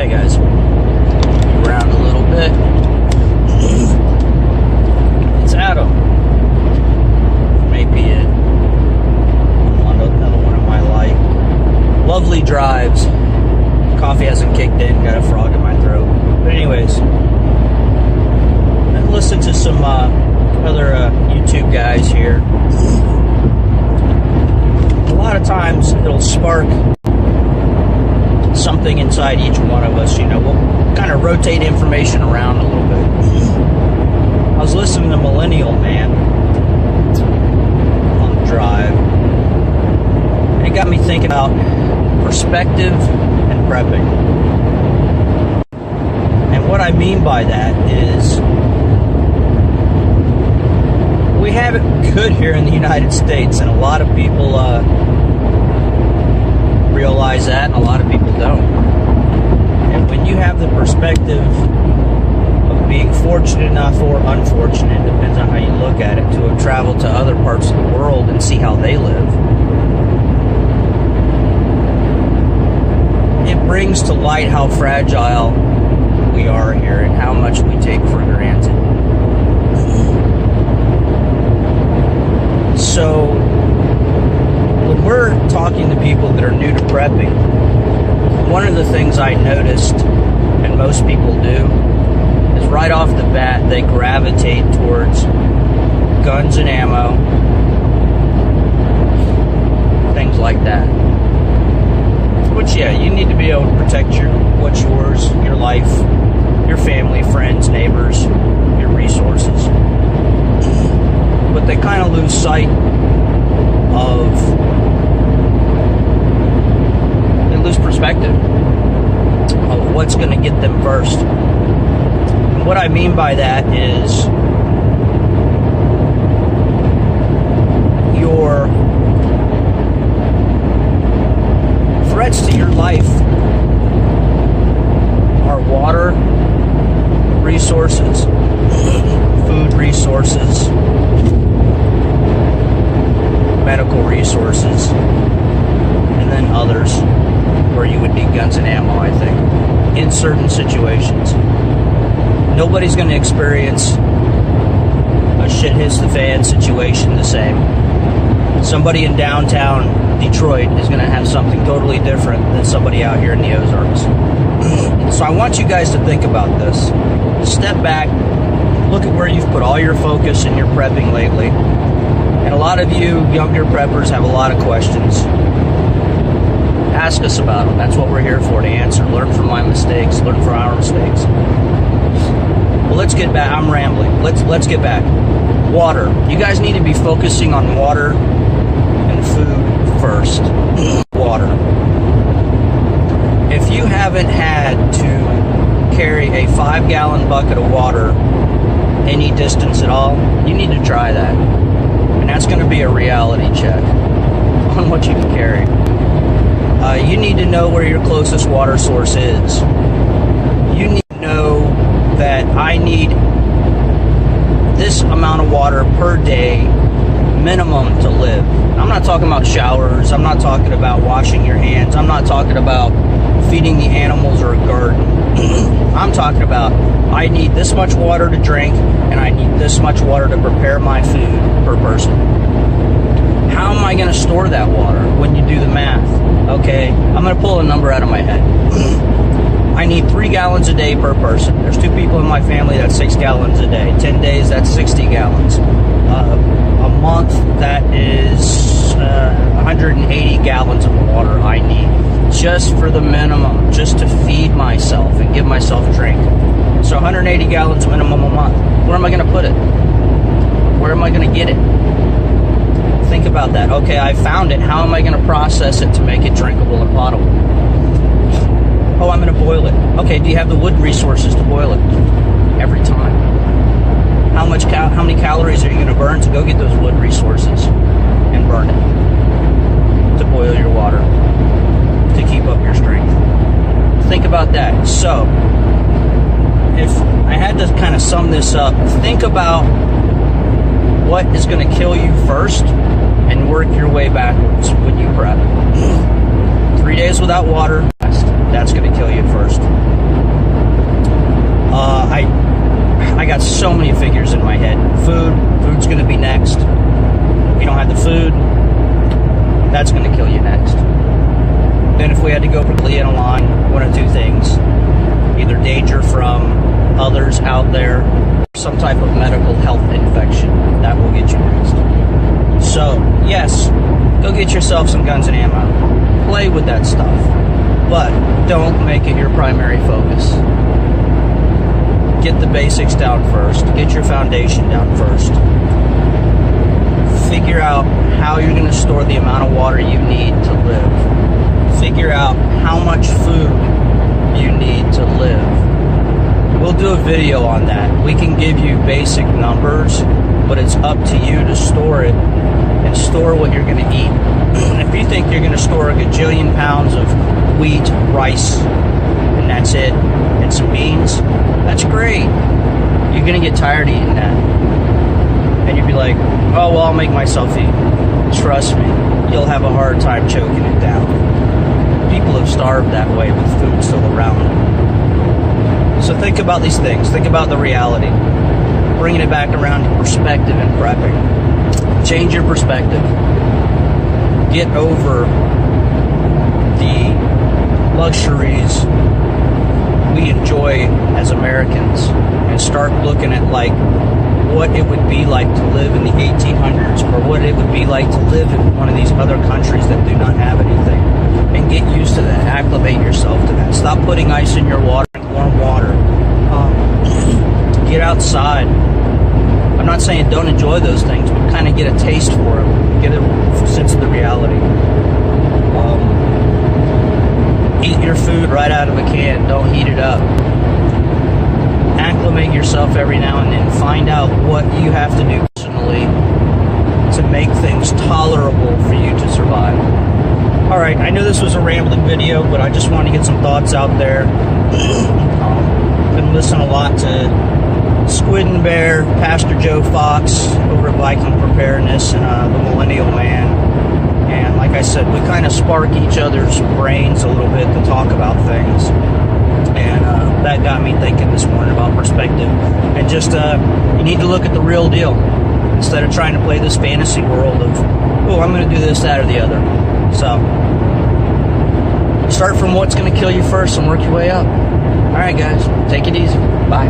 Hey guys, around a little bit. It's Adam. Maybe it. Another one of my lovely drives. Coffee hasn't kicked in, got a frog in my throat. But anyways, I listened to some other YouTube guys here. A lot of times it'll spark something inside each one of us. We'll kind of rotate information around a little bit. I was listening to Millennial Man on the drive, and it got me thinking about perspective and prepping. And what I mean by that is, we have it good here in the United States, and a lot of people realize that, and a lot of people don't. And when you have the perspective of being fortunate enough or unfortunate, depends on how you look at it, to have traveled to other parts of the world and see how they live, it brings to light how fragile we are here and how much we take for granted. So when we're talking to people that are new to prepping, one of the things I noticed, and most people do, is right off the bat they gravitate towards guns and ammo, things like that. Which, yeah, you need to be able to protect what's yours, your life, your family, friends, neighbors, your resources. But they kind of lose sight they lose perspective of what's going to get them first. And what I mean by that is your threats to your life are water resources, food resources, medical resources, and then others where you would need guns and ammo, I think, in certain situations. Nobody's going to experience a shit hits the fan situation the same. Somebody in downtown Detroit is going to have something totally different than somebody out here in the Ozarks. So I want you guys to think about this. Step back, look at where you've put all your focus in your prepping lately. And a lot of you younger preppers have a lot of questions. Ask us about them. That's what we're here for, to answer. Learn from my mistakes. Learn from our mistakes. Well, let's get back. I'm rambling. Let's get back. Water. You guys need to be focusing on water and food first. Water. If you haven't had to carry a 5-gallon bucket of water any distance at all, you need to try that. And that's going to be a reality check on what you can carry. You need to know where your closest water source is. You need to know that I need this amount of water per day minimum to live. I'm not talking about showers. I'm not talking about washing your hands. I'm not talking about feeding the animals or a garden. I'm talking about I need this much water to drink, and I need this much water to prepare my food per person. How am I going to store that water when you do the math? Okay, I'm going to pull a number out of my head. I need 3 gallons a day per person. There's 2 people in my family, that's 6 gallons a day. 10 days, that's 60 gallons. A month, that is 180 gallons of water I need. Just for the minimum, just to feed myself and give myself a drink. So 180 gallons minimum a month. Where am I going to put it? Where am I going to get it? Think about that. Okay, I found it. How am I going to process it to make it drinkable and potable? Oh, I'm going to boil it. Okay, do you have the wood resources to boil it? Every time. How many calories are you going to burn to go get those wood resources and burn it? To boil your water. To keep up your strength. Think about that. So, if I had to kind of sum this up, think about what is going to kill you first and work your way backwards when you prep. 3 days without water, that's going to kill you first. soldiers out there, some type of medical health infection. That will get you next. So, yes, go get yourself some guns and ammo. Play with that stuff. But don't make it your primary focus. Get the basics down first. Get your foundation down first. Figure out how you're going to store the amount of water you need to live. Figure out how much food you need to live. We'll do a video on that. We can give you basic numbers, but it's up to you to store it and store what you're going to eat. If you think you're going to store a gajillion pounds of wheat, rice, and that's it, and some beans, that's great. You're going to get tired of eating that. And you'll be like, oh, well, I'll make myself eat. Trust me, you'll have a hard time choking it down. People have starved that way with food still around them. So think about these things. Think about the reality. Bringing it back around to perspective and prepping. Change your perspective. Get over the luxuries we enjoy as Americans and start looking at like what it would be like to live in the 1800s, or what it would be like to live in one of these other countries that do not have anything, and get used to that. Acclimate yourself to that. Stop putting ice in your water and warm water. Get outside. I'm not saying don't enjoy those things, but kind of get a taste for them. Get a sense of the reality. Eat your food right out of a can. Don't heat it up. Acclimate yourself every now and then. Find out what you have to do personally to make things tolerable for you to survive. Alright, I know this was a rambling video, but I just wanted to get some thoughts out there. Been listening a lot to Squid and Bear, Pastor Joe Fox over at Viking Preparedness, and the Millennial Man. And like I said, we kind of spark each other's brains a little bit to talk about things. And that got me thinking this morning about perspective. And just, you need to look at the real deal instead of trying to play this fantasy world of, oh, I'm going to do this, that, or the other. So, start from what's going to kill you first and work your way up. All right, guys, take it easy. Bye.